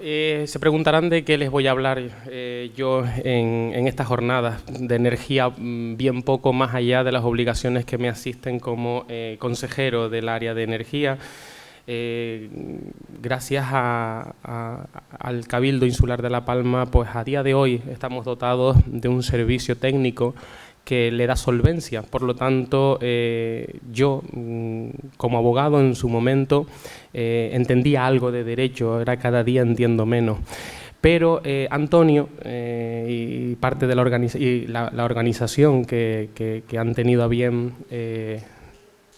Se preguntarán de qué les voy a hablar yo en estas jornadas de energía, bien poco más allá de las obligaciones que me asisten como consejero del área de energía. Gracias al Cabildo Insular de La Palma, pues a día de hoy estamos dotados de un servicio técnico que le da solvencia. Por lo tanto, yo, como abogado en su momento, entendía algo de derecho, ahora cada día entiendo menos. Pero Antonio y parte de la organización que han tenido a bien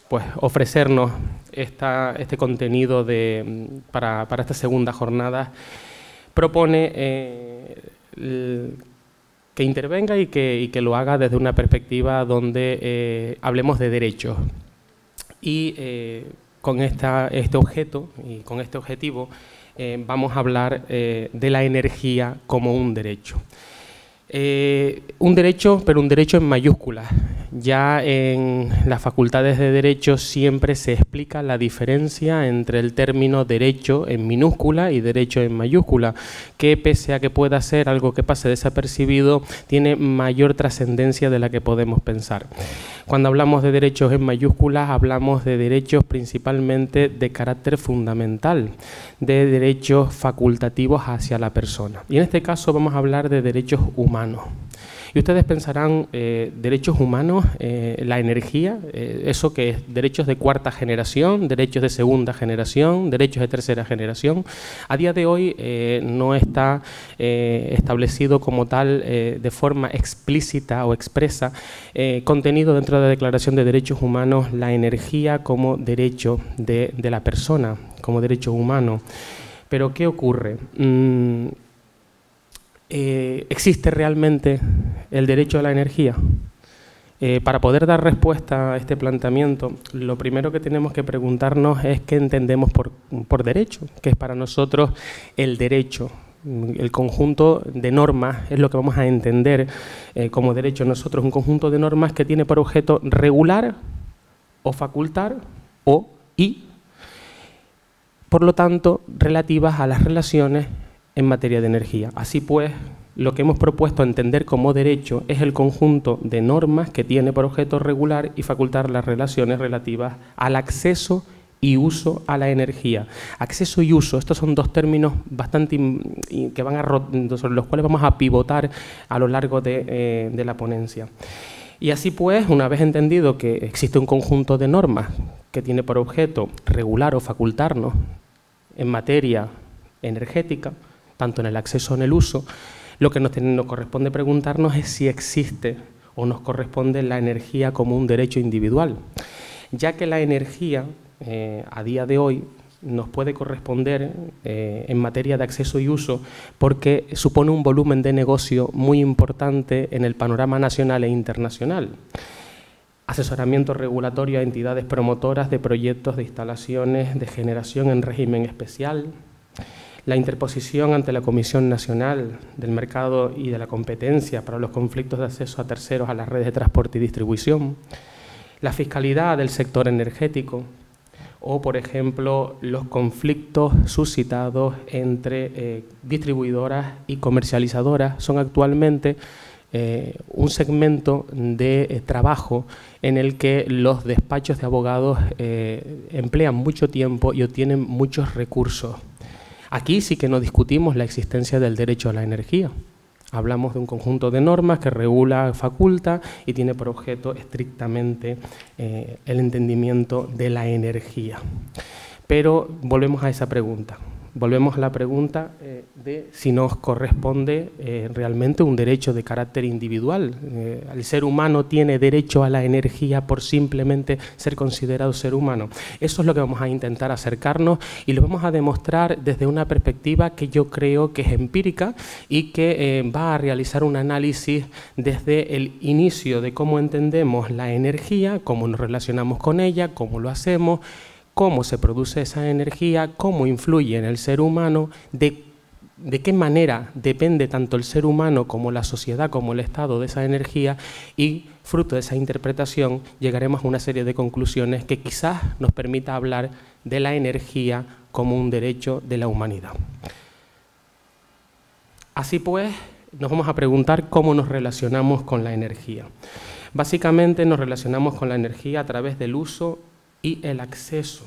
pues ofrecernos este contenido para esta segunda jornada, propone que intervenga y que lo haga desde una perspectiva donde hablemos de derechos. Y con este objeto y con este objetivo vamos a hablar de la energía como un derecho. Un derecho, pero un derecho en mayúsculas. Ya en las facultades de Derecho siempre se explica la diferencia entre el término derecho en minúscula y derecho en mayúscula, que pese a que pueda ser algo que pase desapercibido, tiene mayor trascendencia de la que podemos pensar. Cuando hablamos de derechos en mayúsculas, hablamos de derechos principalmente de carácter fundamental, de derechos facultativos hacia la persona. Y en este caso vamos a hablar de derechos humanos. Y ustedes pensarán, derechos humanos, la energía, ¿eso qué es? Derechos de cuarta generación, derechos de segunda generación, derechos de tercera generación. A día de hoy no está establecido como tal de forma explícita o expresa contenido dentro de la Declaración de Derechos Humanos la energía como derecho de la persona, como derecho humano. Pero ¿qué ocurre? ¿Existe realmente el derecho a la energía? Para poder dar respuesta a este planteamiento, lo primero que tenemos que preguntarnos es qué entendemos por derecho, que es para nosotros el derecho. El conjunto de normas es lo que vamos a entender como derecho nosotros, un conjunto de normas que tiene por objeto regular o facultar y, por lo tanto, relativas a las relaciones en materia de energía. Así pues, lo que hemos propuesto entender como derecho es el conjunto de normas que tiene por objeto regular y facultar las relaciones relativas al acceso y uso a la energía. Acceso y uso, estos son dos términos sobre los cuales vamos a pivotar a lo largo de la ponencia. Y así pues, una vez entendido que existe un conjunto de normas que tiene por objeto regular o facultarnos en materia energética, tanto en el acceso o en el uso, lo que nos corresponde preguntarnos es si existe o nos corresponde la energía como un derecho individual, ya que la energía a día de hoy nos puede corresponder en materia de acceso y uso porque supone un volumen de negocio muy importante en el panorama nacional e internacional. Asesoramiento regulatorio a entidades promotoras de proyectos de instalaciones de generación en régimen especial, la interposición ante la Comisión Nacional del Mercado y de la Competencia para los conflictos de acceso a terceros a las redes de transporte y distribución, la fiscalidad del sector energético o, por ejemplo, los conflictos suscitados entre distribuidoras y comercializadoras son actualmente un segmento de trabajo en el que los despachos de abogados emplean mucho tiempo y obtienen muchos recursos. Aquí sí que no discutimos la existencia del derecho a la energía. Hablamos de un conjunto de normas que regula, faculta y tiene por objeto estrictamente el entendimiento de la energía. Pero volvemos a esa pregunta. Volvemos a la pregunta de si nos corresponde realmente un derecho de carácter individual. ¿El ser humano tiene derecho a la energía por simplemente ser considerado ser humano? Eso es lo que vamos a intentar acercarnos y lo vamos a demostrar desde una perspectiva que yo creo que es empírica y que va a realizar un análisis desde el inicio de cómo entendemos la energía, cómo nos relacionamos con ella, cómo lo hacemos, cómo se produce esa energía, cómo influye en el ser humano, de qué manera depende tanto el ser humano como la sociedad, como el estado de esa energía y, fruto de esa interpretación, llegaremos a una serie de conclusiones que quizás nos permita hablar de la energía como un derecho de la humanidad. Así pues, nos vamos a preguntar cómo nos relacionamos con la energía. Básicamente nos relacionamos con la energía a través del uso y el acceso.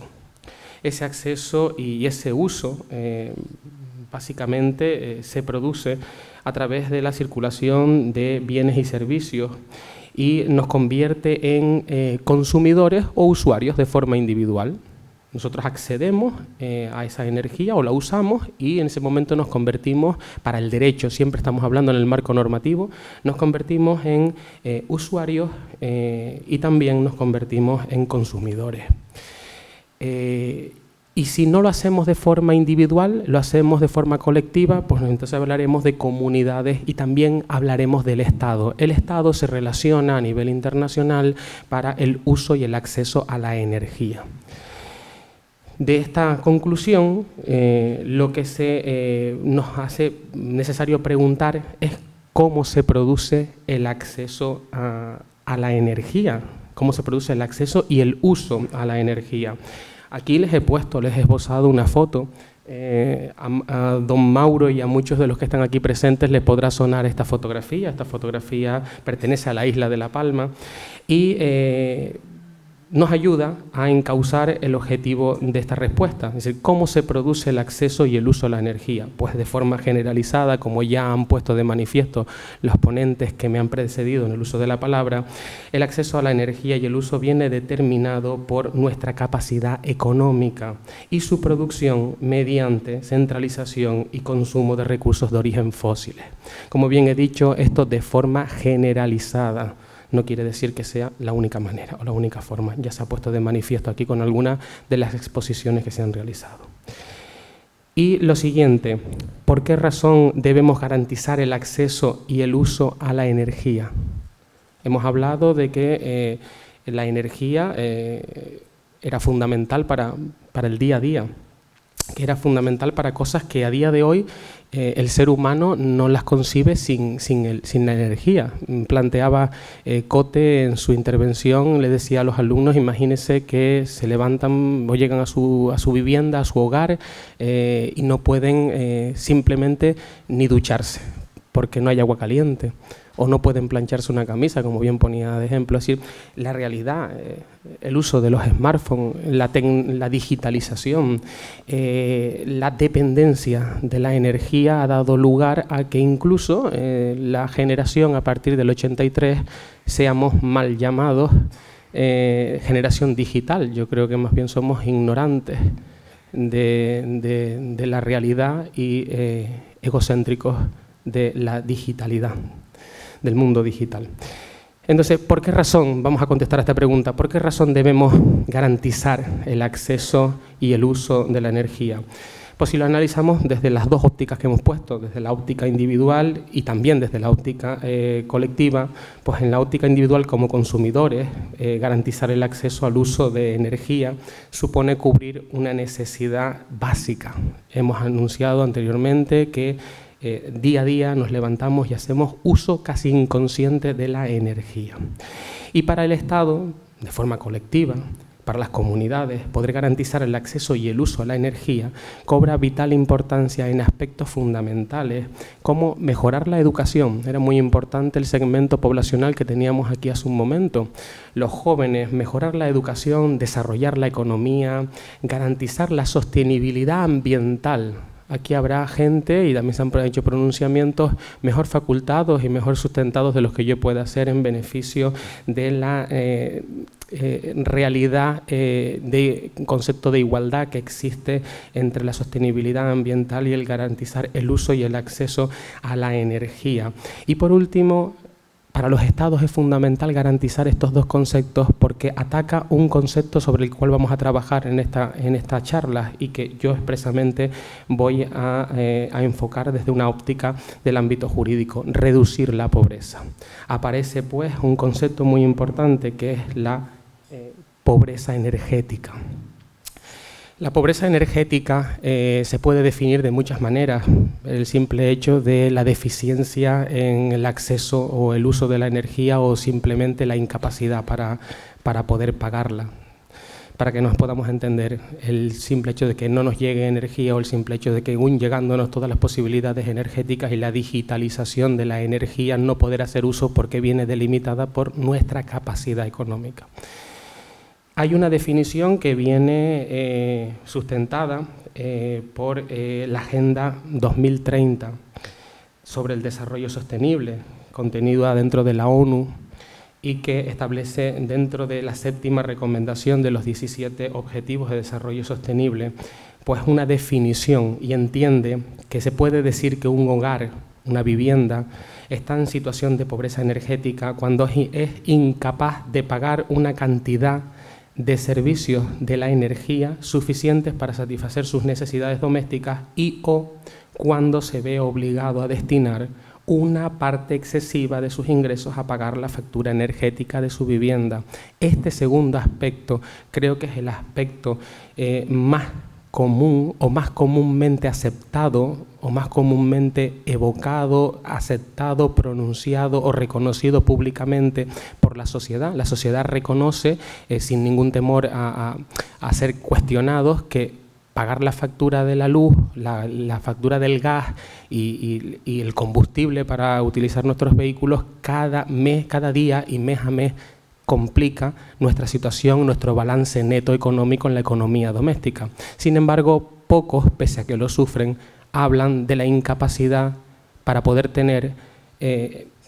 Ese acceso y ese uso básicamente se produce a través de la circulación de bienes y servicios y nos convierte en consumidores o usuarios de forma individual. Nosotros accedemos a esa energía o la usamos y en ese momento nos convertimos, para el derecho, siempre estamos hablando en el marco normativo, nos convertimos en usuarios y también nos convertimos en consumidores. Y si no lo hacemos de forma individual, lo hacemos de forma colectiva, pues entonces hablaremos de comunidades y también hablaremos del Estado. El Estado se relaciona a nivel internacional para el uso y el acceso a la energía. De esta conclusión, lo que nos hace necesario preguntar es cómo se produce el acceso a la energía, cómo se produce el acceso y el uso a la energía. Aquí les he esbozado una foto. A don Mauro y a muchos de los que están aquí presentes les podrá sonar esta fotografía. Esta fotografía pertenece a la isla de La Palma y nos ayuda a encauzar el objetivo de esta respuesta, es decir, cómo se produce el acceso y el uso de la energía. Pues de forma generalizada, como ya han puesto de manifiesto los ponentes que me han precedido en el uso de la palabra, el acceso a la energía y el uso viene determinado por nuestra capacidad económica y su producción mediante centralización y consumo de recursos de origen fósiles. Como bien he dicho, esto de forma generalizada. No quiere decir que sea la única manera o la única forma. Ya se ha puesto de manifiesto aquí con algunas de las exposiciones que se han realizado. Y lo siguiente, ¿por qué razón debemos garantizar el acceso y el uso a la energía? Hemos hablado de que la energía era fundamental para el día a día, que era fundamental para cosas que a día de hoy el ser humano no las concibe sin la energía. Planteaba Cote en su intervención, le decía a los alumnos, imagínense que se levantan o llegan a su vivienda, a su hogar y no pueden simplemente ni ducharse porque no hay agua caliente, o no pueden plancharse una camisa, como bien ponía de ejemplo. Es decir, la realidad, el uso de los smartphones, la digitalización, la dependencia de la energía ha dado lugar a que incluso la generación a partir del 83 seamos mal llamados generación digital. Yo creo que más bien somos ignorantes de la realidad y egocéntricos de la digitalidad, del mundo digital. Entonces, ¿por qué razón, vamos a contestar a esta pregunta, por qué razón debemos garantizar el acceso y el uso de la energía? Pues si lo analizamos desde las dos ópticas que hemos puesto, desde la óptica individual y también desde la óptica colectiva, pues en la óptica individual como consumidores, garantizar el acceso al uso de energía supone cubrir una necesidad básica. Hemos anunciado anteriormente que día a día nos levantamos y hacemos uso casi inconsciente de la energía. Y para el Estado, de forma colectiva, para las comunidades, poder garantizar el acceso y el uso a la energía cobra vital importancia en aspectos fundamentales como mejorar la educación. Era muy importante el segmento poblacional que teníamos aquí hace un momento. Los jóvenes, mejorar la educación, desarrollar la economía, garantizar la sostenibilidad ambiental. Aquí habrá gente, y también se han hecho pronunciamientos, mejor facultados y mejor sustentados de los que yo pueda hacer en beneficio de la realidad de concepto de igualdad que existe entre la sostenibilidad ambiental y el garantizar el uso y el acceso a la energía. Y por último, para los Estados es fundamental garantizar estos dos conceptos porque ataca un concepto sobre el cual vamos a trabajar en esta charla y que yo expresamente voy a enfocar desde una óptica del ámbito jurídico, reducir la pobreza. Aparece pues un concepto muy importante que es la pobreza energética. La pobreza energética se puede definir de muchas maneras. El simple hecho de la deficiencia en el acceso o el uso de la energía o simplemente la incapacidad para poder pagarla. para que nos podamos entender. El simple hecho de que no nos llegue energía o el simple hecho de que aún llegándonos todas las posibilidades energéticas y la digitalización de la energía no poder hacer uso porque viene delimitada por nuestra capacidad económica. Hay una definición que viene sustentada por la Agenda 2030 sobre el desarrollo sostenible, contenida dentro de la ONU, y que establece dentro de la 7ª recomendación de los 17 Objetivos de Desarrollo Sostenible, pues una definición, y entiende que se puede decir que un hogar, una vivienda, está en situación de pobreza energética cuando es incapaz de pagar una cantidad de servicios de la energía suficientes para satisfacer sus necesidades domésticas y o cuando se ve obligado a destinar una parte excesiva de sus ingresos a pagar la factura energética de su vivienda. Este segundo aspecto creo que es el aspecto más común o más comúnmente aceptado o más comúnmente evocado, aceptado, pronunciado o reconocido públicamente por la sociedad. La sociedad reconoce sin ningún temor a ser cuestionados que pagar la factura de la luz, la factura del gas y el combustible para utilizar nuestros vehículos cada mes, cada día y mes a mes complica nuestra situación, nuestro balance neto económico en la economía doméstica. Sin embargo, pocos, pese a que lo sufren, hablan de la incapacidad para poder tener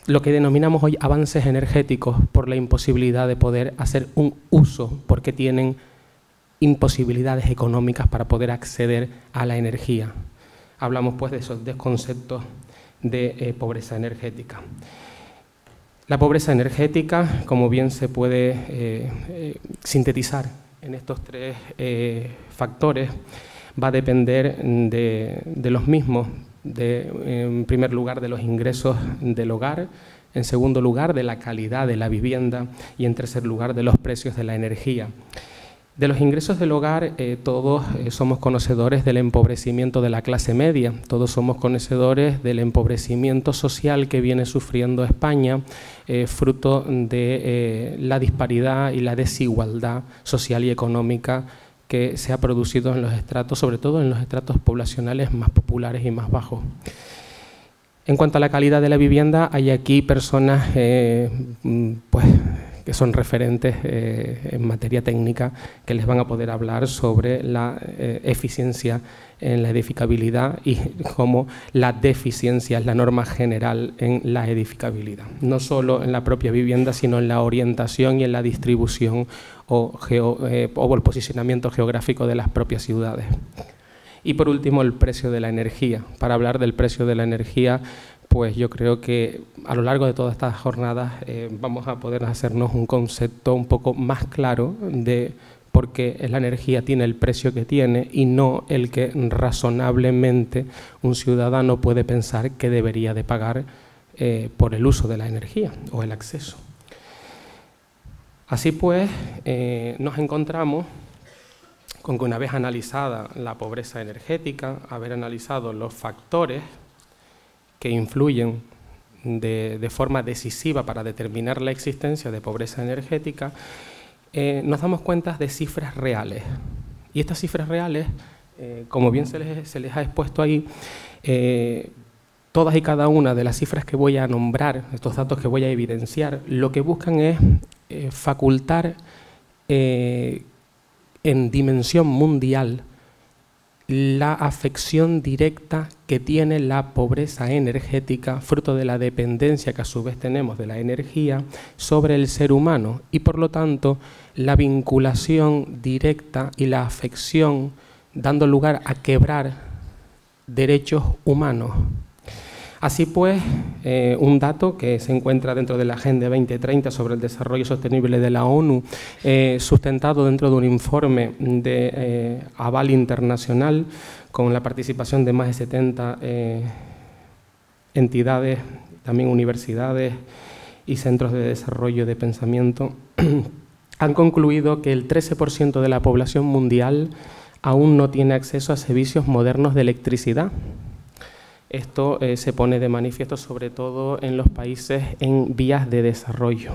lo que denominamos hoy avances energéticos por la imposibilidad de poder hacer un uso, porque tienen imposibilidades económicas para poder acceder a la energía. Hablamos pues de esos dos conceptos de pobreza energética. La pobreza energética, como bien se puede sintetizar en estos tres factores, va a depender de los mismos, en primer lugar de los ingresos del hogar, en segundo lugar de la calidad de la vivienda y en tercer lugar de los precios de la energía. De los ingresos del hogar, todos somos conocedores del empobrecimiento de la clase media, todos somos conocedores del empobrecimiento social que viene sufriendo España, fruto de la disparidad y la desigualdad social y económica que se ha producido en los estratos, sobre todo en los estratos poblacionales más populares y más bajos. En cuanto a la calidad de la vivienda, hay aquí personas pues, que son referentes en materia técnica, que les van a poder hablar sobre la eficiencia en la edificabilidad y cómo la deficiencia es la norma general en la edificabilidad, no solo en la propia vivienda, sino en la orientación y en la distribución o el posicionamiento geográfico de las propias ciudades. Y por último, el precio de la energía. Para hablar del precio de la energía, pues yo creo que a lo largo de todas estas jornadas vamos a poder hacernos un concepto un poco más claro de por qué la energía tiene el precio que tiene y no el que razonablemente un ciudadano puede pensar que debería de pagar por el uso de la energía o el acceso. Así pues, nos encontramos con que una vez analizada la pobreza energética, haber analizado los factores que influyen de forma decisiva para determinar la existencia de pobreza energética, nos damos cuenta de cifras reales. Y estas cifras reales, como bien se les ha expuesto ahí, todas y cada una de las cifras que voy a nombrar, estos datos que voy a evidenciar, lo que buscan es facultar en dimensión mundial la afección directa que tiene la pobreza energética, fruto de la dependencia que a su vez tenemos de la energía, sobre el ser humano y por lo tanto la vinculación directa y la afección dando lugar a quebrar derechos humanos. Así pues, un dato que se encuentra dentro de la Agenda 2030 sobre el desarrollo sostenible de la ONU, sustentado dentro de un informe de aval internacional con la participación de más de 70 entidades, también universidades y centros de desarrollo de pensamiento, han concluido que el 13% de la población mundial aún no tiene acceso a servicios modernos de electricidad. Esto se pone de manifiesto sobre todo en los países en vías de desarrollo.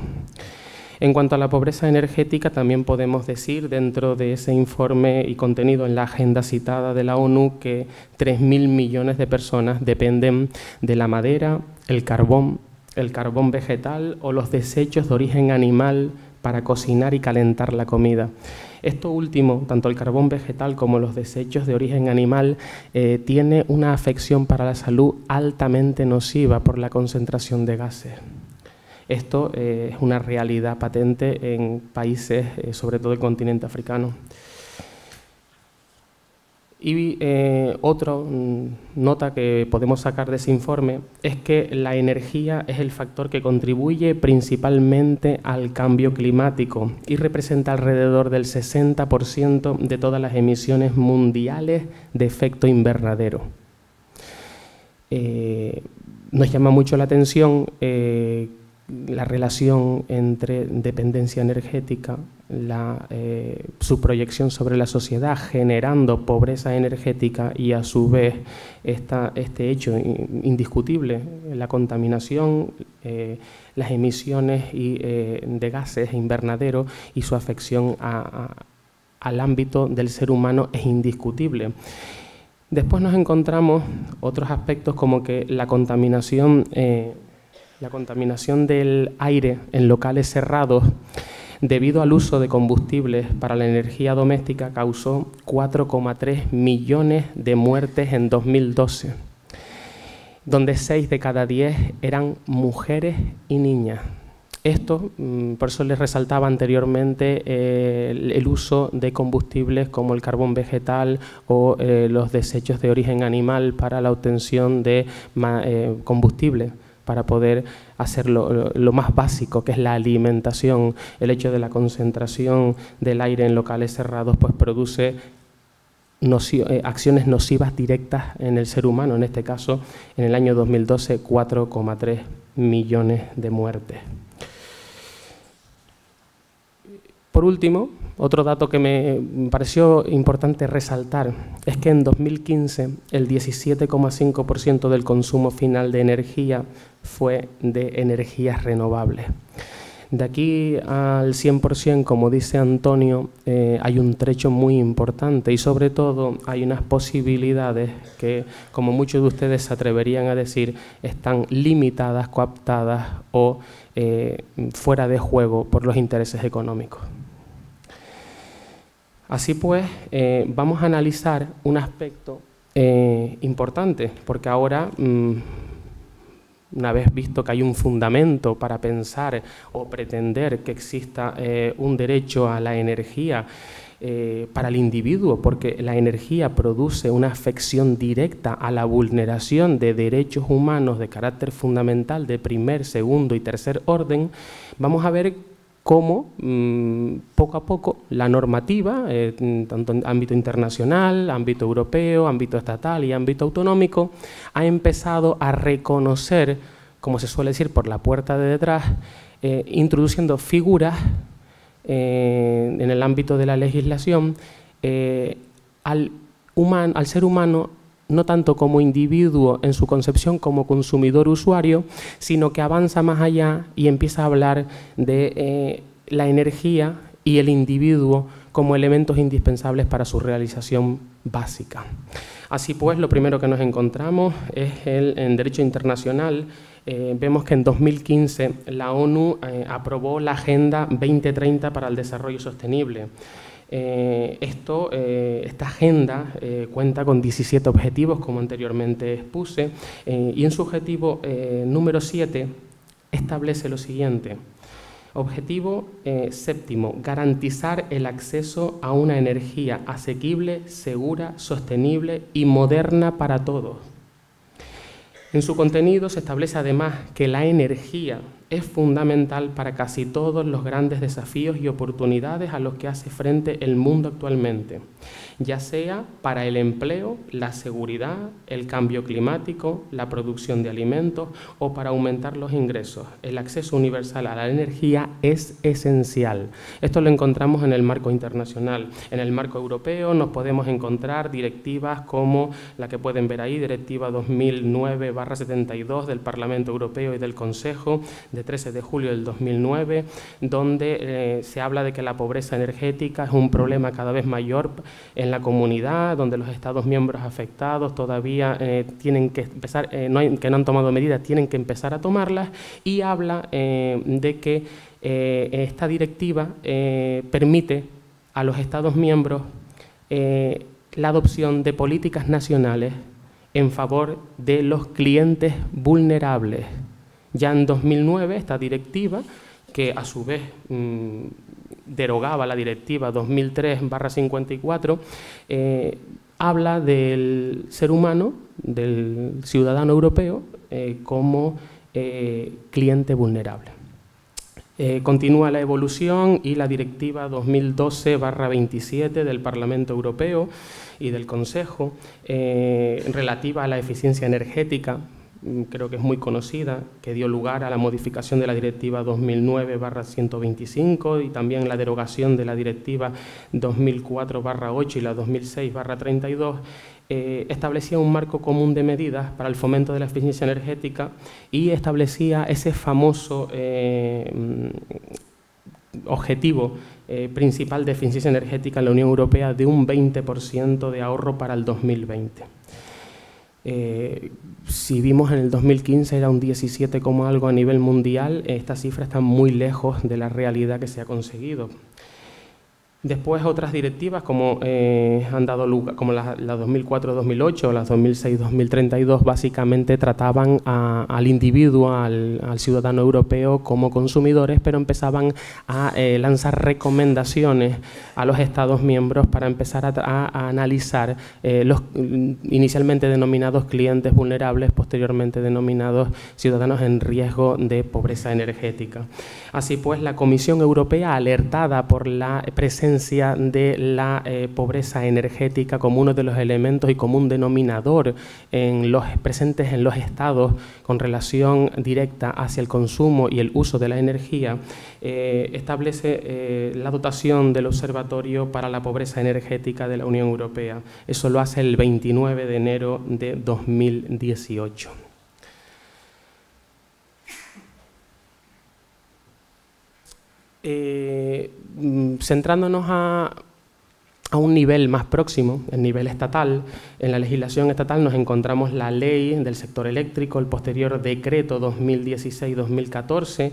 En cuanto a la pobreza energética, también podemos decir, dentro de ese informe y contenido en la agenda citada de la ONU, que 3.000 millones de personas dependen de la madera, el carbón vegetal o los desechos de origen animal para cocinar y calentar la comida. Esto último, tanto el carbón vegetal como los desechos de origen animal, tiene una afección para la salud altamente nociva por la concentración de gases. Esto es una realidad patente en países, sobre todo el continente africano. Y otra nota que podemos sacar de ese informe es que la energía es el factor que contribuye principalmente al cambio climático y representa alrededor del 60% de todas las emisiones mundiales de efecto invernadero. Nos llama mucho la atención la relación entre dependencia energética, su proyección sobre la sociedad generando pobreza energética y a su vez este hecho indiscutible, la contaminación, las emisiones de gases invernadero y su afección al ámbito del ser humano es indiscutible. Después nos encontramos otros aspectos como que la contaminación del aire en locales cerrados debido al uso de combustibles para la energía doméstica causó 4,3 millones de muertes en 2012, donde 6 de cada 10 eran mujeres y niñas. Esto, por eso les resaltaba anteriormente el uso de combustibles como el carbón vegetal o los desechos de origen animal para la obtención de combustible, para poder hacer lo más básico, que es la alimentación. El hecho de la concentración del aire en locales cerrados pues produce acciones nocivas directas en el ser humano. En este caso, en el año 2012, 4,3 millones de muertes. Por último, otro dato que me pareció importante resaltar es que en 2015 el 17,5% del consumo final de energía fue de energías renovables. De aquí al 100%, como dice Antonio, hay un trecho muy importante y sobre todo hay unas posibilidades que, como muchos de ustedes se atreverían a decir, están limitadas, coaptadas o fuera de juego por los intereses económicos. Así pues, vamos a analizar un aspecto importante, porque ahora, una vez visto que hay un fundamento para pensar o pretender que exista un derecho a la energía para el individuo, porque la energía produce una afección directa a la vulneración de derechos humanos de carácter fundamental de primer, segundo y tercer orden, vamos a ver cómo poco a poco la normativa, tanto en ámbito internacional, ámbito europeo, ámbito estatal y ámbito autonómico, ha empezado a reconocer, como se suele decir, por la puerta de detrás, introduciendo figuras en el ámbito de la legislación al ser humano, no tanto como individuo en su concepción como consumidor usuario, sino que avanza más allá y empieza a hablar de la energía y el individuo como elementos indispensables para su realización básica. Así pues, lo primero que nos encontramos es en derecho internacional. Vemos que en 2015 la ONU aprobó la Agenda 2030 para el Desarrollo Sostenible. Esta agenda cuenta con 17 objetivos, como anteriormente expuse, y en su objetivo número 7 establece lo siguiente. Objetivo séptimo, garantizar el acceso a una energía asequible, segura, sostenible y moderna para todos. En su contenido se establece además que la energía es fundamental para casi todos los grandes desafíos y oportunidades a los que hace frente el mundo actualmente, ya sea para el empleo, la seguridad, el cambio climático, la producción de alimentos o para aumentar los ingresos. El acceso universal a la energía es esencial. Esto lo encontramos en el marco internacional. En el marco europeo nos podemos encontrar directivas como la que pueden ver ahí, Directiva 2009/72 del Parlamento Europeo y del Consejo, de 13 de julio del 2009, donde se habla de que la pobreza energética es un problema cada vez mayor en la comunidad, donde los Estados miembros afectados todavía tienen que empezar, que no han tomado medidas, tienen que empezar a tomarlas, y habla de que esta directiva permite a los Estados miembros la adopción de políticas nacionales en favor de los clientes vulnerables. Ya en 2009 esta directiva, que a su vez derogaba la directiva 2003/54, habla del ser humano, del ciudadano europeo, como cliente vulnerable. Continúa la evolución y la directiva 2012/27 del Parlamento Europeo y del Consejo, relativa a la eficiencia energética, creo que es muy conocida, que dio lugar a la modificación de la directiva 2009/125 y también la derogación de la directiva 2004/8 y la 2006/32, establecía un marco común de medidas para el fomento de la eficiencia energética y establecía ese famoso objetivo principal de eficiencia energética en la Unión Europea de un 20% de ahorro para el 2020. Si vimos en el 2015 era un 17, algo a nivel mundial, esta cifra está muy lejos de la realidad que se ha conseguido. Después otras directivas como han dado lugar, como la 2004-2008 o las 2006-2032, básicamente trataban al individuo, al ciudadano europeo como consumidores, pero empezaban a lanzar recomendaciones a los Estados miembros para empezar a analizar los inicialmente denominados clientes vulnerables, posteriormente denominados ciudadanos en riesgo de pobreza energética. Así pues, la Comisión Europea, alertada por la presencia de la pobreza energética como uno de los elementos y como un denominador presentes en los estados con relación directa hacia el consumo y el uso de la energía, establece la dotación del Observatorio para la Pobreza Energética de la Unión Europea. Eso lo hace el 29 de enero de 2018. Centrándonos a un nivel más próximo, el nivel estatal, en la legislación estatal nos encontramos la ley del sector eléctrico, el posterior decreto 2016-2014,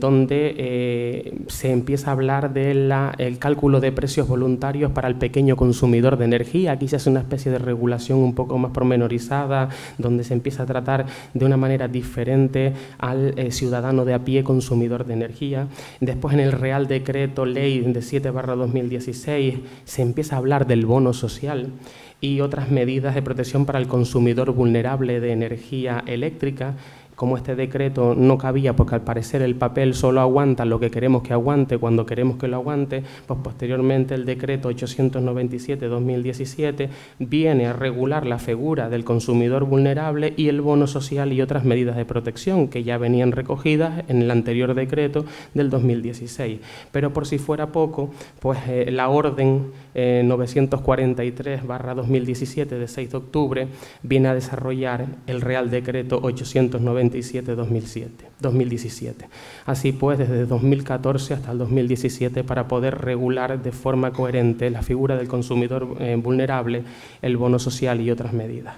donde se empieza a hablar del cálculo de precios voluntarios para el pequeño consumidor de energía. Aquí se hace una especie de regulación un poco más pormenorizada, donde se empieza a tratar de una manera diferente al ciudadano de a pie consumidor de energía. Después, en el Real Decreto Ley de 7/2016, se empieza a hablar del bono social y otras medidas de protección para el consumidor vulnerable de energía eléctrica. Como este decreto no cabía, porque al parecer el papel solo aguanta lo que queremos que aguante cuando queremos que lo aguante, pues posteriormente el decreto 897/2017 viene a regular la figura del consumidor vulnerable y el bono social y otras medidas de protección que ya venían recogidas en el anterior decreto del 2016. Pero por si fuera poco, pues la orden 943/2017 de 6 de octubre viene a desarrollar el Real Decreto 897/2017. Así pues, desde 2014 hasta el 2017, para poder regular de forma coherente la figura del consumidor vulnerable, el bono social y otras medidas.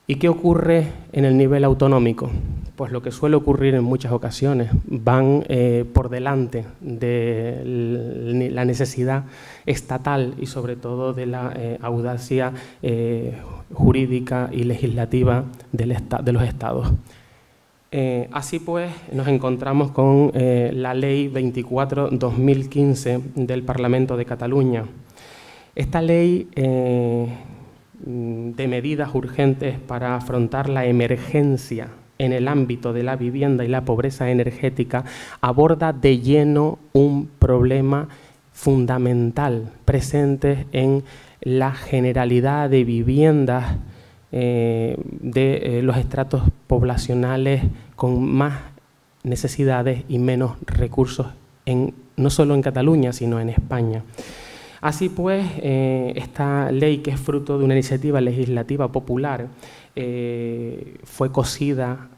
¿Y qué ocurre en el nivel autonómico? Pues lo que suele ocurrir en muchas ocasiones, van por delante de la necesidad estatal y sobre todo de la audacia jurídica y legislativa de los estados. Así pues, nos encontramos con la Ley 24/2015 del Parlamento de Cataluña. Esta ley de medidas urgentes para afrontar la emergencia en el ámbito de la vivienda y la pobreza energética aborda de lleno un problema fundamental presente en la generalidad de viviendas de los estratos poblacionales con más necesidades y menos recursos, no solo en Cataluña, sino en España. Así pues, esta ley, que es fruto de una iniciativa legislativa popular, fue cosida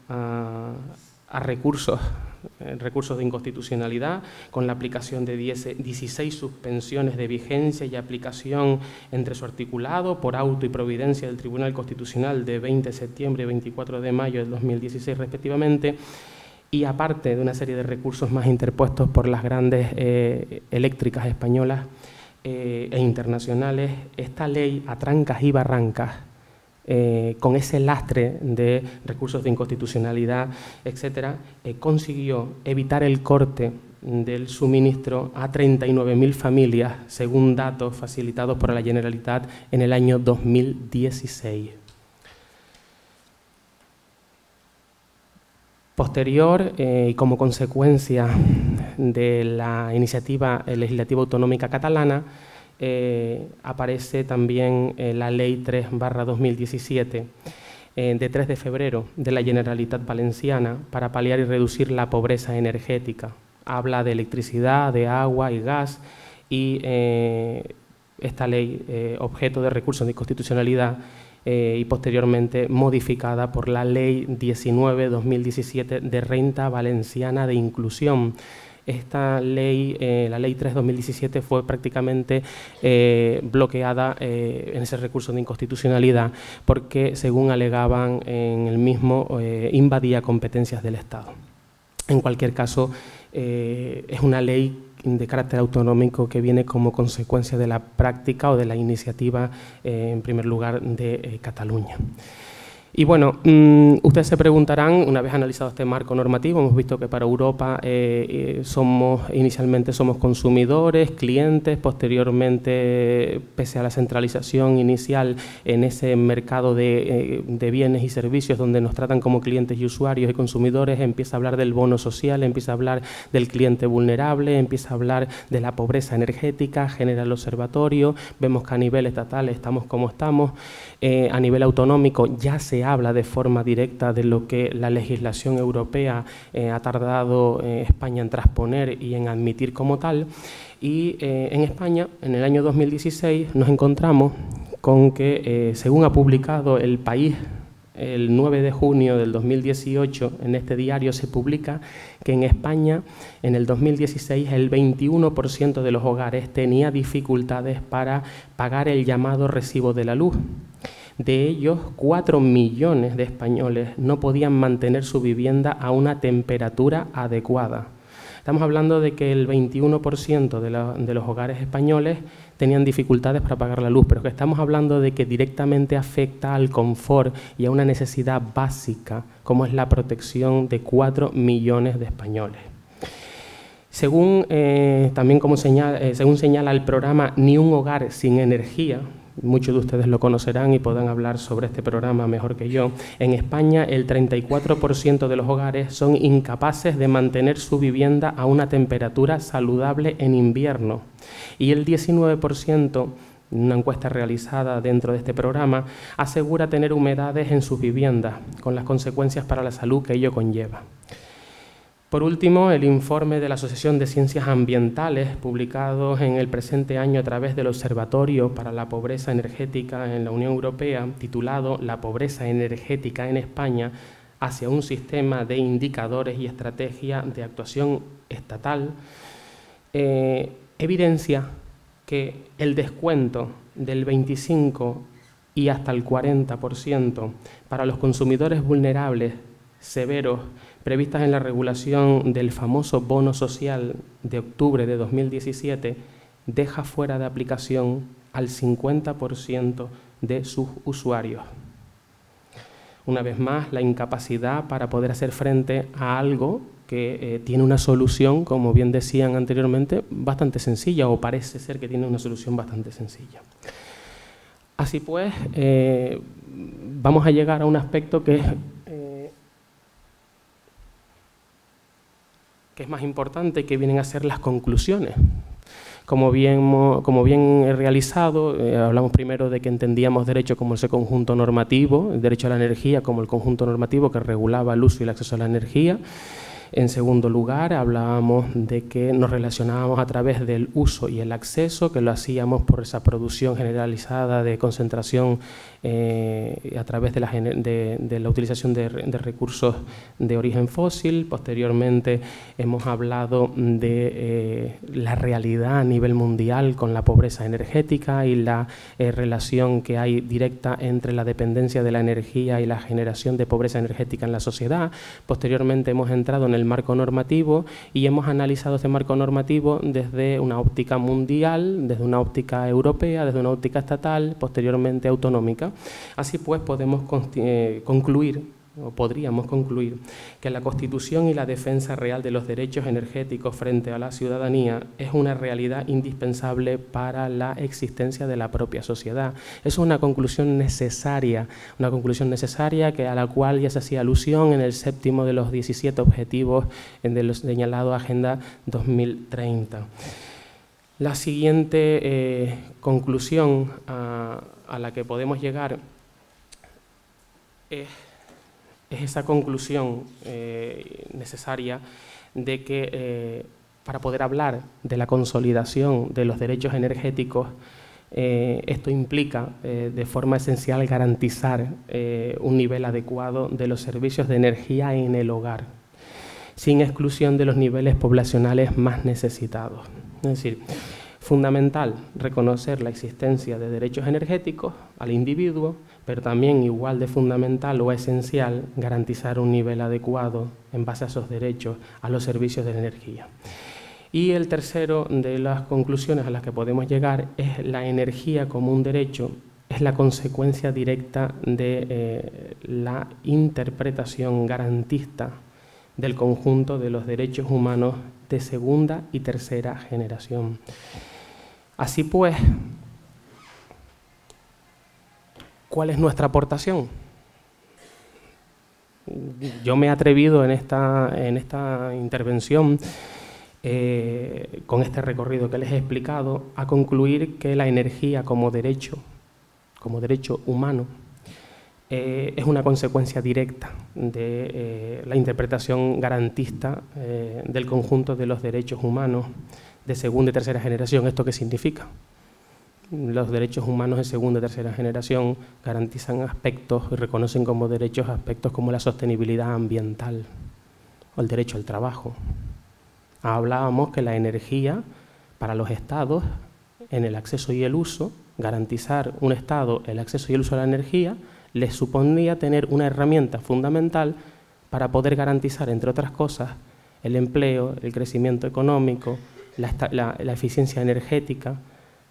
a recursos de inconstitucionalidad, con la aplicación de 16 suspensiones de vigencia y aplicación entre su articulado por auto y providencia del Tribunal Constitucional de 20 de septiembre y 24 de mayo del 2016 respectivamente, y aparte de una serie de recursos más interpuestos por las grandes eléctricas españolas e internacionales, esta ley a trancas y barrancas, con ese lastre de recursos de inconstitucionalidad, etcétera, consiguió evitar el corte del suministro a 39.000 familias, según datos facilitados por la Generalitat en el año 2016. Posterior, y como consecuencia de la iniciativa legislativa autonómica catalana, aparece también la Ley 3/2017 de 3 de febrero de la Generalitat Valenciana para paliar y reducir la pobreza energética. Habla de electricidad, de agua y gas, y esta ley, objeto de recursos de inconstitucionalidad, y posteriormente modificada por la Ley 19/2017 de Renta Valenciana de Inclusión. Esta ley, la Ley 3/2017, fue prácticamente bloqueada en ese recurso de inconstitucionalidad porque, según alegaban en el mismo, invadía competencias del Estado. En cualquier caso, es una ley de carácter autonómico que viene como consecuencia de la práctica o de la iniciativa, en primer lugar, de Cataluña. Y bueno, ustedes se preguntarán, una vez analizado este marco normativo, hemos visto que para Europa inicialmente somos consumidores, clientes, posteriormente, pese a la centralización inicial en ese mercado de bienes y servicios donde nos tratan como clientes y usuarios y consumidores, empieza a hablar del bono social, empieza a hablar del cliente vulnerable, empieza a hablar de la pobreza energética, genera el observatorio, vemos que a nivel estatal estamos como estamos, a nivel autonómico ya se habla de forma directa de lo que la legislación europea ha tardado España en transponer y en admitir como tal. Y en España, en el año 2016, nos encontramos con que, según ha publicado El País el 9 de junio del 2018, en este diario se publica que en España, en el 2016, el 21% de los hogares tenía dificultades para pagar el llamado recibo de la luz. De ellos, 4 millones de españoles no podían mantener su vivienda a una temperatura adecuada. Estamos hablando de que el 21% de los hogares españoles tenían dificultades para pagar la luz, pero que estamos hablando de que directamente afecta al confort y a una necesidad básica, como es la protección de 4 millones de españoles. Según señala el programa Ni un hogar sin energía, muchos de ustedes lo conocerán y podrán hablar sobre este programa mejor que yo, en España el 34% de los hogares son incapaces de mantener su vivienda a una temperatura saludable en invierno, y el 19%, una encuesta realizada dentro de este programa, asegura tener humedades en sus viviendas, con las consecuencias para la salud que ello conlleva. Por último, el informe de la Asociación de Ciencias Ambientales, publicado en el presente año a través del Observatorio para la Pobreza Energética en la Unión Europea, titulado La pobreza energética en España hacia un sistema de indicadores y estrategia de actuación estatal, evidencia que el descuento del 25% y hasta el 40% para los consumidores vulnerables severos previstas en la regulación del famoso bono social de octubre de 2017, deja fuera de aplicación al 50% de sus usuarios. Una vez más, la incapacidad para poder hacer frente a algo que tiene una solución, como bien decían anteriormente, bastante sencilla, o parece ser que tiene una solución bastante sencilla. Así pues, vamos a llegar a un aspecto que es más importante, que vienen a ser las conclusiones. Como bien he realizado, hablamos primero de que entendíamos derecho como ese conjunto normativo, el derecho a la energía como el conjunto normativo que regulaba el uso y el acceso a la energía. En segundo lugar, hablábamos de que nos relacionábamos a través del uso y el acceso, que lo hacíamos por esa producción generalizada de concentración a través de la utilización de recursos de origen fósil. Posteriormente hemos hablado de la realidad a nivel mundial con la pobreza energética y la relación que hay directa entre la dependencia de la energía y la generación de pobreza energética en la sociedad. Posteriormente hemos entrado en el marco normativo y hemos analizado este marco normativo desde una óptica mundial, desde una óptica europea, desde una óptica estatal, posteriormente autonómica. Así pues, podemos concluir, o podríamos concluir, que la Constitución y la defensa real de los derechos energéticos frente a la ciudadanía es una realidad indispensable para la existencia de la propia sociedad. Es una conclusión necesaria que a la cual ya se hacía alusión en el 7º de los 17 objetivos de los señalados Agenda 2030. La siguiente conclusión a la que podemos llegar es esa conclusión necesaria de que para poder hablar de la consolidación de los derechos energéticos, esto implica de forma esencial garantizar un nivel adecuado de los servicios de energía en el hogar, sin exclusión de los niveles poblacionales más necesitados. Es decir, fundamental reconocer la existencia de derechos energéticos al individuo, pero también igual de fundamental o esencial garantizar un nivel adecuado en base a esos derechos a los servicios de energía. Y el tercero de las conclusiones a las que podemos llegar es la energía como un derecho, es la consecuencia directa de la interpretación garantista del conjunto de los derechos humanos de segunda y tercera generación. Así pues, ¿cuál es nuestra aportación? Yo me he atrevido en esta intervención, con este recorrido que les he explicado, a concluir que la energía como derecho humano, es una consecuencia directa de la interpretación garantista del conjunto de los derechos humanos de segunda y tercera generación. ¿Esto qué significa? Los derechos humanos de segunda y tercera generación garantizan aspectos y reconocen como derechos aspectos como la sostenibilidad ambiental o el derecho al trabajo. Hablábamos que la energía para los estados, en el acceso y el uso, garantizar un estado el acceso y el uso de la energía les suponía tener una herramienta fundamental para poder garantizar, entre otras cosas, el empleo, el crecimiento económico, la eficiencia energética,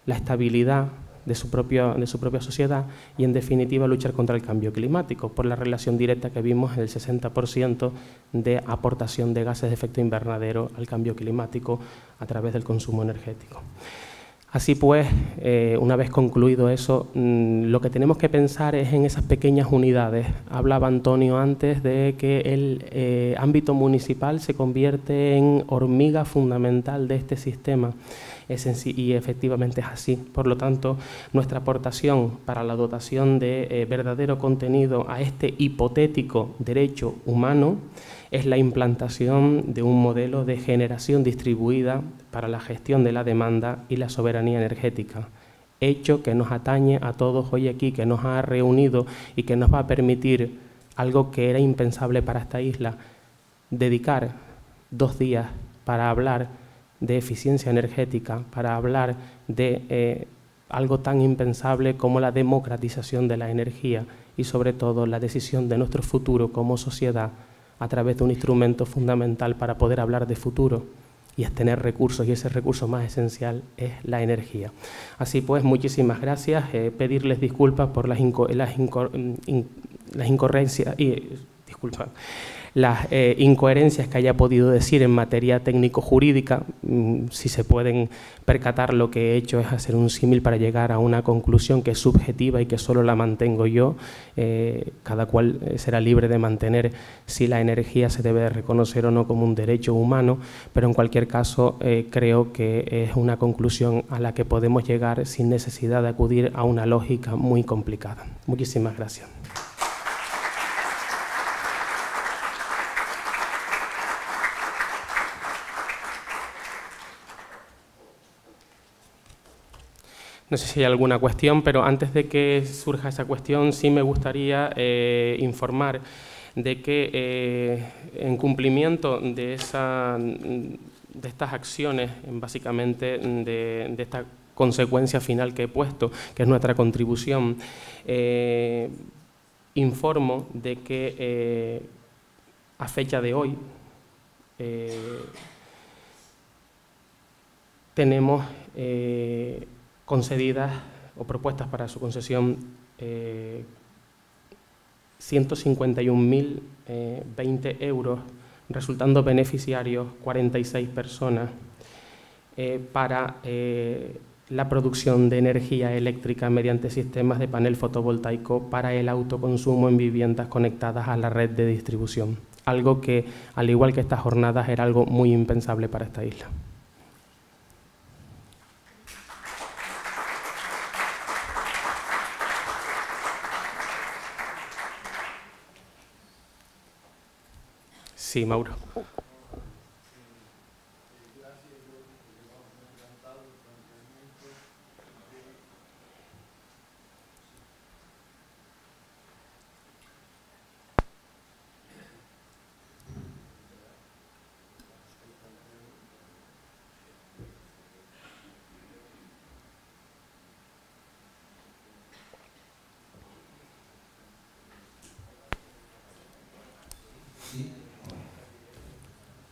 la estabilidad de su propia sociedad y, en definitiva, luchar contra el cambio climático, por la relación directa que vimos del 60% de aportación de gases de efecto invernadero al cambio climático a través del consumo energético. Así pues, una vez concluido eso, lo que tenemos que pensar es en esas pequeñas unidades. Hablaba Antonio antes de que el ámbito municipal se convierte en hormiga fundamental de este sistema, y efectivamente es así. Por lo tanto, nuestra aportación para la dotación de verdadero contenido a este hipotético derecho humano es la implantación de un modelo de generación distribuida para la gestión de la demanda y la soberanía energética, hecho que nos atañe a todos hoy aquí, que nos ha reunido y que nos va a permitir algo que era impensable para esta isla, dedicar 2 días para hablar de eficiencia energética, para hablar de algo tan impensable como la democratización de la energía y, sobre todo, la decisión de nuestro futuro como sociedad a través de un instrumento fundamental para poder hablar de futuro y es tener recursos, y ese recurso más esencial es la energía. Así pues, muchísimas gracias. Pedirles disculpas por las incoherencias que haya podido decir en materia técnico-jurídica. Si se pueden percatar, lo que he hecho es hacer un símil para llegar a una conclusión que es subjetiva y que solo la mantengo yo. Cada cual será libre de mantener si la energía se debe de reconocer o no como un derecho humano, pero en cualquier caso creo que es una conclusión a la que podemos llegar sin necesidad de acudir a una lógica muy complicada. Muchísimas gracias. No sé si hay alguna cuestión, pero antes de que surja esa cuestión, sí me gustaría informar de que en cumplimiento de estas acciones, básicamente de esta consecuencia final que he puesto, que es nuestra contribución, informo de que a fecha de hoy tenemos concedidas o propuestas para su concesión 151.020 euros, resultando beneficiarios 46 personas para la producción de energía eléctrica mediante sistemas de panel fotovoltaico para el autoconsumo en viviendas conectadas a la red de distribución. Algo que, al igual que estas jornadas, era algo muy impensable para esta isla. Sí, Mauro. Sí.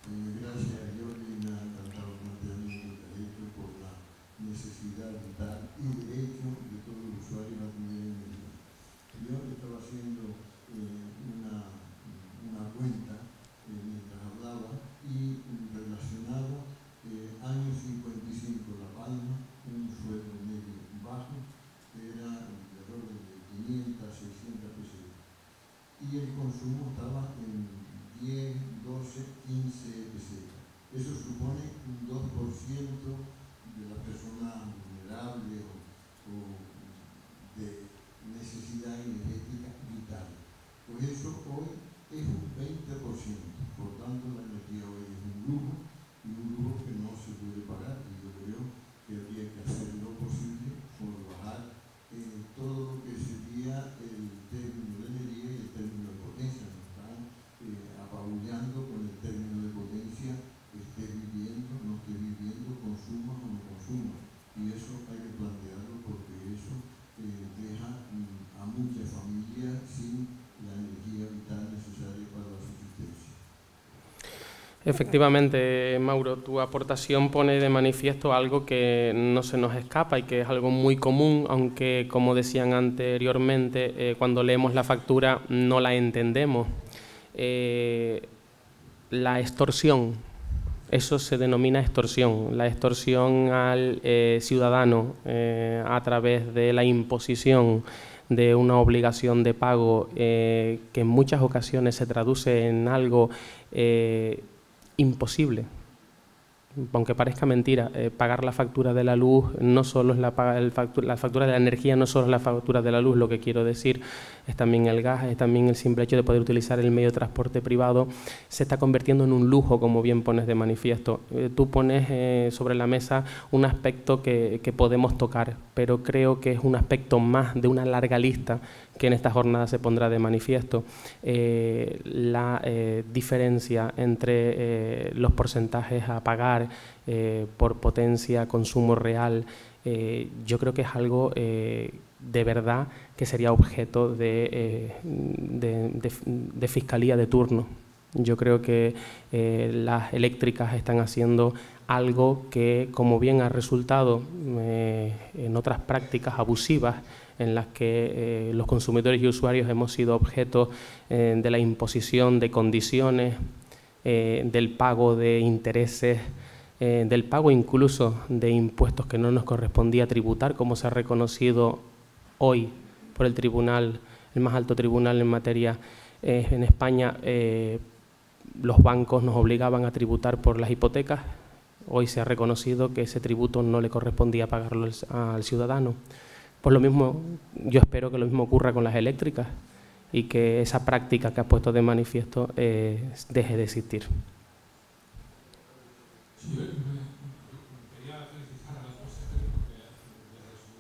Gracias, Jordi, me ha encantado el planteamiento que ha hecho por la necesidad vital y derecho de todo el usuario a tener energía. Yo estaba haciendo una cuenta mientras hablaba y relacionado año 55 La Palma, un sueldo medio bajo, que era de orden de 500 a 600 pesetas. Y el consumo estaba en 10, 12, 15 pesetas. Eso supone un 2% de las personas vulnerables o de necesidad energética vital. Pues eso hoy es un 20%. Por tanto, la energía hoy es un lujo, y un lujo que no se puede pagar. Y yo creo que habría que hacer lo posible por bajar todo lo que sería el término de energía y el término de potencia. Nos están apabullando con el término de potencia, esté viviendo, no esté viviendo, consuma o no consuma. Y eso hay que plantearlo porque eso deja a muchas familias sin la energía vital necesaria para la subsistencia. Efectivamente, Mauro, tu aportación pone de manifiesto algo que no se nos escapa y que es algo muy común, aunque, como decían anteriormente, cuando leemos la factura no la entendemos. La extorsión, eso se denomina extorsión, la extorsión al ciudadano a través de la imposición de una obligación de pago que en muchas ocasiones se traduce en algo imposible. Aunque parezca mentira, pagar la factura de la luz no solo es la factura de la energía, no solo es la factura de la luz, lo que quiero decir es también el gas, es también el simple hecho de poder utilizar el medio de transporte privado, se está convirtiendo en un lujo, como bien pones de manifiesto. Tú pones sobre la mesa un aspecto que podemos tocar, pero creo que es un aspecto más de una larga lista que en esta jornada se pondrá de manifiesto. La diferencia entre los porcentajes a pagar por potencia, consumo real, yo creo que es algo de verdad que sería objeto de fiscalía de turno. Yo creo que las eléctricas están haciendo algo que, como bien ha resultado en otras prácticas abusivas en las que los consumidores y usuarios hemos sido objeto de la imposición de condiciones, del pago de intereses, del pago incluso de impuestos que no nos correspondía tributar, como se ha reconocido hoy por el tribunal, el más alto tribunal en materia en España. Los bancos nos obligaban a tributar por las hipotecas. Hoy se ha reconocido que ese tributo no le correspondía pagarlo al ciudadano. Pues lo mismo, yo espero que lo mismo ocurra con las eléctricas y que esa práctica que has puesto de manifiesto deje de existir. Sí, quería felicitar a los profesores porque desde su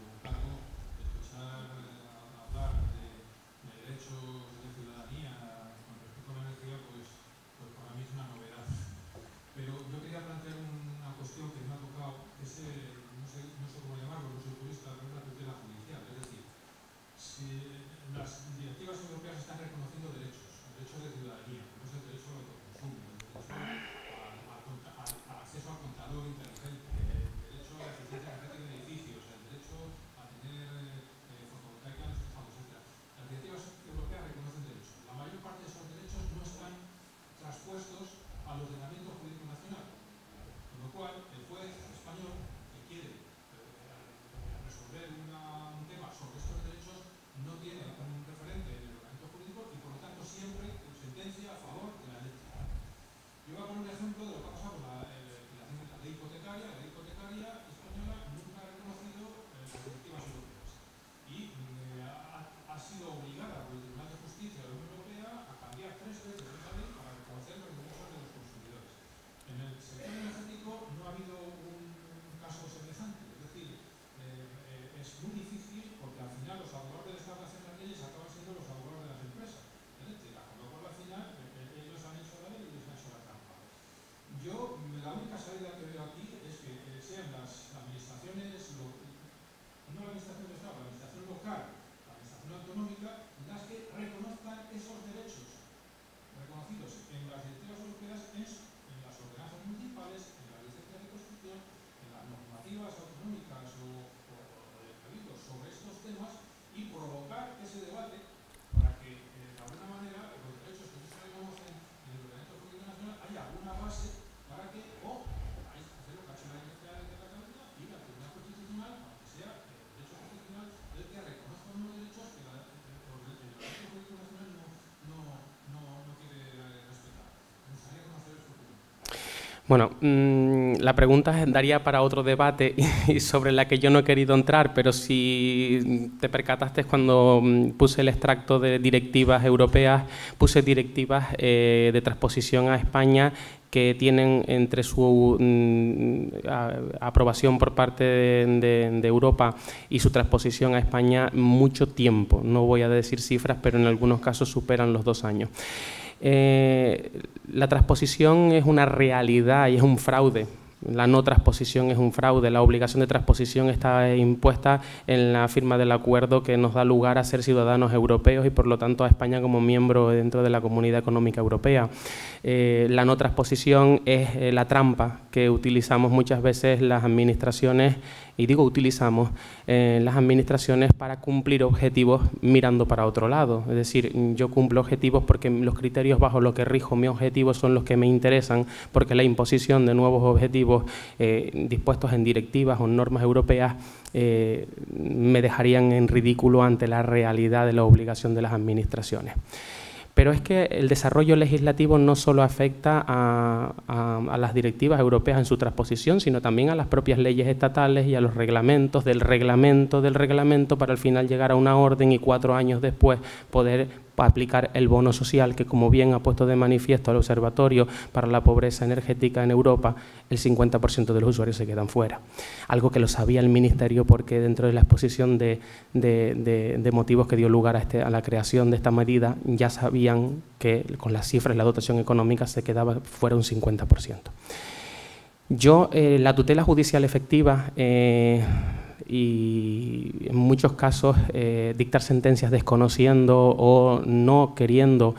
Bueno, la pregunta daría para otro debate y sobre la que yo no he querido entrar, pero si te percataste cuando puse el extracto de directivas europeas, puse directivas de transposición a España que tienen entre su aprobación por parte de Europa y su transposición a España mucho tiempo. No voy a decir cifras, pero en algunos casos superan los 2 años. La transposición es una realidad y es un fraude. La no transposición es un fraude. La obligación de transposición está impuesta en la firma del acuerdo que nos da lugar a ser ciudadanos europeos y, por lo tanto, a España como miembro dentro de la Comunidad Económica Europea. La no transposición es la trampa que utilizamos muchas veces las administraciones, y digo utilizamos, las administraciones para cumplir objetivos mirando para otro lado. Es decir, yo cumplo objetivos porque los criterios bajo los que rijo mi objetivo son los que me interesan, porque la imposición de nuevos objetivos dispuestos en directivas o en normas europeas me dejarían en ridículo ante la realidad de la obligación de las administraciones. Pero es que el desarrollo legislativo no solo afecta a las directivas europeas en su transposición, sino también a las propias leyes estatales y a los reglamentos del reglamento para al final llegar a una orden y 4 años después poder aplicar el bono social, que, como bien ha puesto de manifiesto el Observatorio para la Pobreza Energética en Europa, el 50% de los usuarios se quedan fuera. Algo que lo sabía el Ministerio, porque dentro de la exposición de motivos que dio lugar a la creación de esta medida ya sabían que con las cifras de la dotación económica se quedaba fuera un 50%. Yo, la tutela judicial efectiva y en muchos casos dictar sentencias desconociendo o no queriendo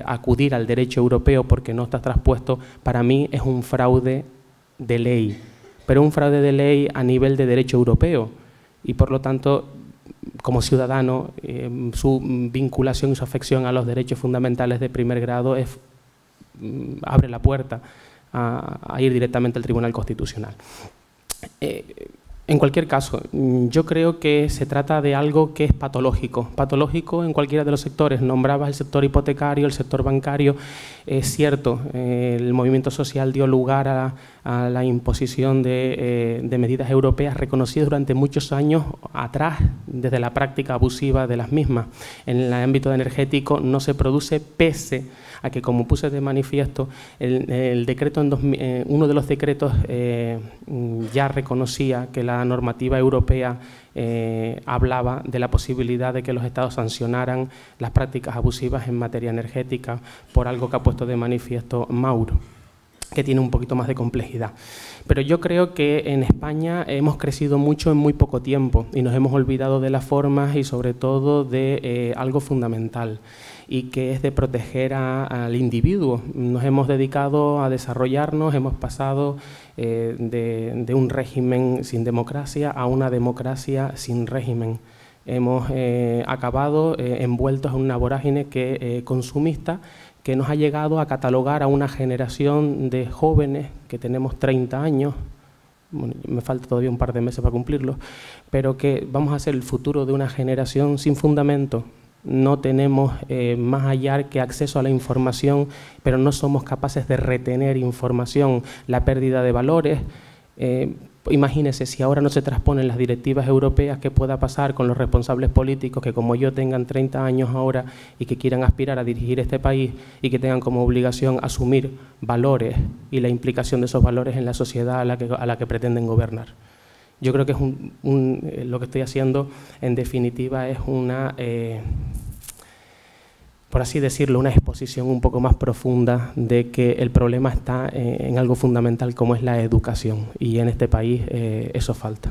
acudir al derecho europeo porque no está traspuesto, para mí es un fraude de ley, pero un fraude de ley a nivel de derecho europeo y, por lo tanto, como ciudadano, su vinculación y su afección a los derechos fundamentales de primer grado abre la puerta a ir directamente al Tribunal Constitucional. En cualquier caso, yo creo que se trata de algo que es patológico en cualquiera de los sectores. Nombrabas el sector hipotecario, el sector bancario. Es cierto, el movimiento social dio lugar a la imposición de medidas europeas reconocidas durante muchos años atrás, desde la práctica abusiva de las mismas. En el ámbito energético no se produce, pese a que, como puse de manifiesto, el decreto uno de los decretos ya reconocía que la normativa europea hablaba de la posibilidad de que los Estados sancionaran las prácticas abusivas en materia energética por algo que ha puesto de manifiesto Mauro, que tiene un poquito más de complejidad. Pero yo creo que en España hemos crecido mucho en muy poco tiempo y nos hemos olvidado de las formas y sobre todo de algo fundamental, y que es de proteger al individuo. Nos hemos dedicado a desarrollarnos, hemos pasado de un régimen sin democracia a una democracia sin régimen. Hemos acabado envueltos en una vorágine consumista que nos ha llegado a catalogar a una generación de jóvenes que tenemos 30 años, bueno, me falta todavía un par de meses para cumplirlo, pero que vamos a ser el futuro de una generación sin fundamento. No tenemos más allá que acceso a la información, pero no somos capaces de retener información. La pérdida de valores, imagínense, si ahora no se transponen las directivas europeas, ¿qué pueda pasar con los responsables políticos que, como yo, tengan 30 años ahora y que quieran aspirar a dirigir este país y que tengan como obligación asumir valores y la implicación de esos valores en la sociedad a la que pretenden gobernar? Yo creo que es lo que estoy haciendo, en definitiva, es una, por así decirlo, una exposición un poco más profunda de que el problema está en algo fundamental como es la educación, y en este país eso falta.